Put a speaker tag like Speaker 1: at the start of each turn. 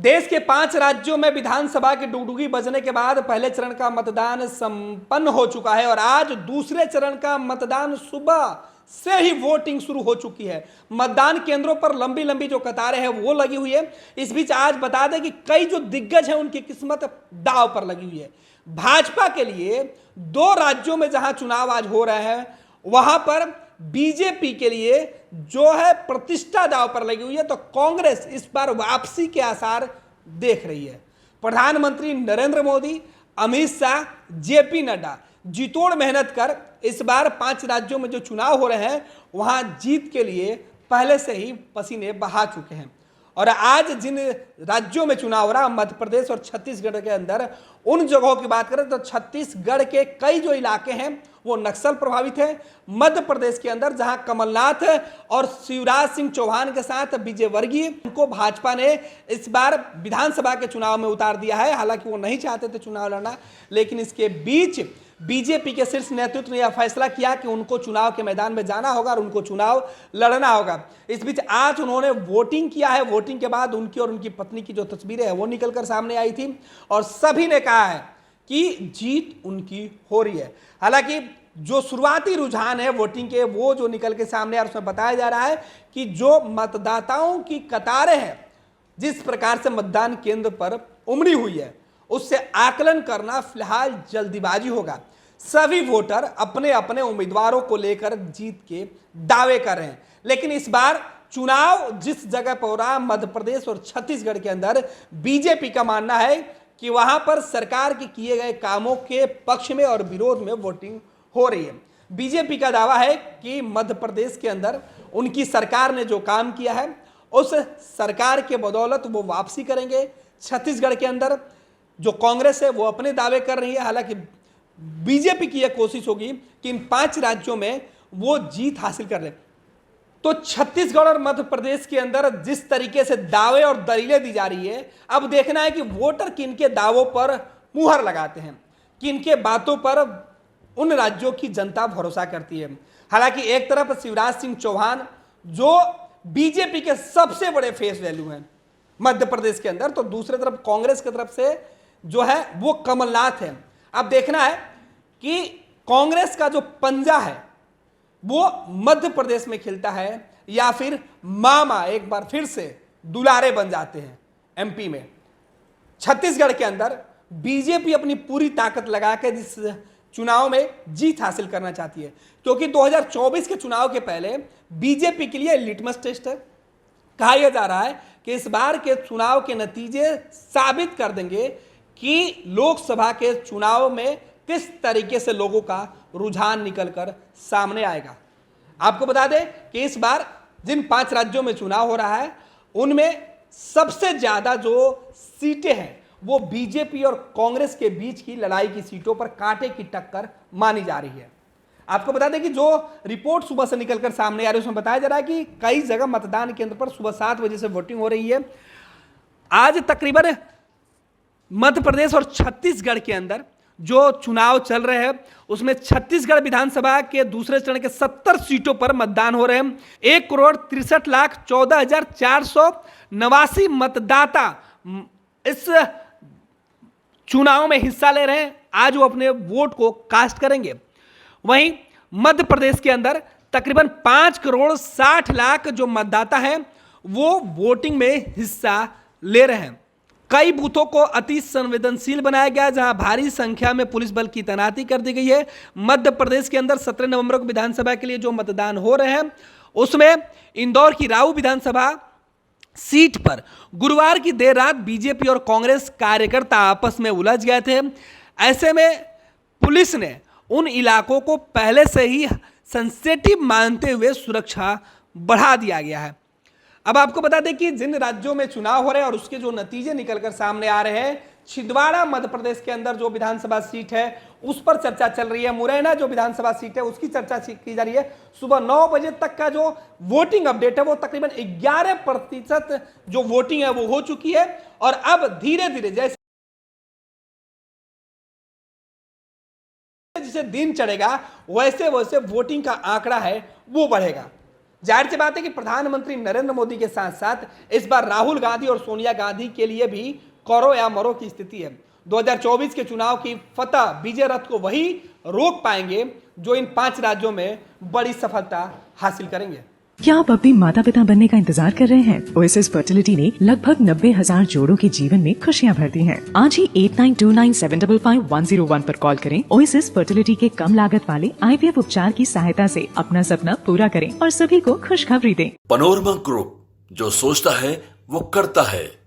Speaker 1: देश के 5 राज्यों में विधानसभा की डुगडुगी बजने के बाद पहले चरण का मतदान संपन्न हो चुका है और आज दूसरे चरण का मतदान सुबह से ही वोटिंग शुरू हो चुकी है। मतदान केंद्रों पर लंबी लंबी जो कतारें हैं वो लगी हुई है। इस बीच आज बता दें कि कई जो दिग्गज हैं उनकी किस्मत दांव पर लगी हुई है। भाजपा के लिए 2 राज्यों में जहां चुनाव आज हो रहे हैं वहां पर बीजेपी के लिए जो है प्रतिष्ठा दांव पर लगी हुई है, तो कांग्रेस इस बार वापसी के आसार देख रही है। प्रधानमंत्री नरेंद्र मोदी, अमित शाह, जेपी नड्डा जीतोड़ मेहनत कर इस बार 5 राज्यों में जो चुनाव हो रहे हैं वहां जीत के लिए पहले से ही पसीने बहा चुके हैं। और आज जिन राज्यों में चुनाव हो रहा, मध्य प्रदेश और छत्तीसगढ़ के अंदर उन जगहों की बात करें तो छत्तीसगढ़ के कई जो इलाके हैं वो नक्सल प्रभावित है। मध्य प्रदेश के अंदर जहां कमलनाथ और शिवराज सिंह चौहान के साथ विजय वर्गीय, उनको भाजपा ने इस बार विधानसभा के चुनाव में उतार दिया है। हालांकि वो नहीं चाहते थे चुनाव लड़ना, लेकिन इसके बीच बीजेपी के शीर्ष नेतृत्व ने यह फैसला किया कि उनको चुनाव के मैदान में जाना होगा और उनको चुनाव लड़ना होगा। इस बीच आज उन्होंने वोटिंग किया है। वोटिंग के बाद उनकी और उनकी पत्नी की जो तस्वीरें हैं वो निकलकर सामने आई थी और सभी ने कहा है कि जीत उनकी हो रही है। हालांकि जो शुरुआती रुझान है वोटिंग के वो जो निकल के सामने आ रहा है उसमें बताया जा रहा है कि जो मतदाताओं की कतारें हैं जिस प्रकार से मतदान केंद्र पर उमड़ी हुई है उससे आकलन करना फिलहाल जल्दीबाजी होगा। सभी वोटर अपने अपने उम्मीदवारों को लेकर जीत के दावे कर रहे हैं, लेकिन इस बार चुनाव जिस जगह पर हो रहा मध्य प्रदेश और छत्तीसगढ़ के अंदर बीजेपी का मानना है कि वहां पर सरकार के किए गए कामों के पक्ष में और विरोध में वोटिंग हो रही है। बीजेपी का दावा है कि मध्य प्रदेश के अंदर उनकी सरकार ने जो काम किया है उस सरकार के बदौलत वो वापसी करेंगे। छत्तीसगढ़ के अंदर जो कांग्रेस है वो अपने दावे कर रही है। हालांकि बीजेपी की यह कोशिश होगी कि इन 5 राज्यों में वो जीत हासिल कर ले। तो छत्तीसगढ़ और मध्य प्रदेश के अंदर जिस तरीके से दावे और दलीलें दी जा रही है, अब देखना है कि वोटर किनके दावों पर मुहर लगाते हैं, किनके बातों पर उन राज्यों की जनता भरोसा करती है। हालांकि एक तरफ शिवराज सिंह चौहान जो बीजेपी के सबसे बड़े फेस वैल्यू हैं मध्य प्रदेश के अंदर, तो दूसरी तरफ कांग्रेस की तरफ से जो है वो कमलनाथ है। अब देखना है कि कांग्रेस का जो पंजा है वो मध्य प्रदेश में खिलता है या फिर मामा एक बार फिर से दुलारे बन जाते हैं एमपी में। छत्तीसगढ़ के अंदर बीजेपी अपनी पूरी ताकत लगाकर इस चुनाव में जीत हासिल करना चाहती है, क्योंकि 2024 के चुनाव के पहले बीजेपी के लिए लिटमस टेस्ट है। कहा यह जा रहा है कि इस बार के चुनाव के नतीजे साबित कर देंगे कि लोकसभा के चुनाव में किस तरीके से लोगों का रुझान निकलकर सामने आएगा। आपको बता दें कि इस बार जिन 5 राज्यों में चुनाव हो रहा है उनमें सबसे ज्यादा जो सीटें हैं वो बीजेपी और कांग्रेस के बीच की लड़ाई की सीटों पर कांटे की टक्कर मानी जा रही है। आपको बता दें कि जो रिपोर्ट सुबह से निकलकर सामने आ रही है उसमें बताया जा रहा है कि कई जगह मतदान केंद्र पर सुबह 7 बजे से वोटिंग हो रही है। आज तकरीबन मध्य प्रदेश और छत्तीसगढ़ के अंदर जो चुनाव चल रहे हैं उसमें छत्तीसगढ़ विधानसभा के दूसरे चरण के 70 सीटों पर मतदान हो रहे हैं। 1,63,14,489 मतदाता इस चुनाव में हिस्सा ले रहे हैं। आज वो अपने वोट को कास्ट करेंगे। वहीं मध्य प्रदेश के अंदर तकरीबन 5,60,00,000 जो मतदाता हैं वो वोटिंग में हिस्सा ले रहे हैं। कई बूथों को अति संवेदनशील बनाया गया जहां भारी संख्या में पुलिस बल की तैनाती कर दी गई है। मध्य प्रदेश के अंदर 17 नवंबर को विधानसभा के लिए जो मतदान हो रहे हैं उसमें इंदौर की राऊ विधानसभा सीट पर गुरुवार की देर रात बीजेपी और कांग्रेस कार्यकर्ता आपस में उलझ गए थे। ऐसे में पुलिस ने उन इलाकों को पहले से ही सेंसिटिव मानते हुए सुरक्षा बढ़ा दिया गया है। अब आपको बता दें कि जिन राज्यों में चुनाव हो रहे हैं और उसके जो नतीजे निकलकर सामने आ रहे हैं, छिंदवाड़ा मध्य प्रदेश के अंदर जो विधानसभा सीट है उस पर चर्चा चल रही है। मुरैना जो विधानसभा सीट है उसकी चर्चा की जा रही है। सुबह 9 बजे तक का जो वोटिंग अपडेट है वो तकरीबन 11% जो वोटिंग है वो हो चुकी है और अब धीरे धीरे जैसे दिन चढ़ेगा वैसे वैसे वोटिंग का आंकड़ा है वो बढ़ेगा। जाहिर सी बात है कि प्रधानमंत्री नरेंद्र मोदी के साथ साथ इस बार राहुल गांधी और सोनिया गांधी के लिए भी करो या मरो की स्थिति है। 2024 के चुनाव की फतह विजय रथ को वही रोक पाएंगे जो इन 5 राज्यों में बड़ी सफलता हासिल करेंगे।
Speaker 2: क्या आप अपने माता पिता बनने का इंतजार कर रहे हैं? ओएसिस फर्टिलिटी ने लगभग 90,000 जोड़ों के जीवन में खुशियां भर दी हैं। आज ही 8929755101 पर कॉल करें। ओएसिस फर्टिलिटी के कम लागत वाले IVF उपचार की सहायता से अपना सपना पूरा करें और सभी को खुशखबरी दें।
Speaker 3: पैनोरमा ग्रुप, जो सोचता है वो करता है।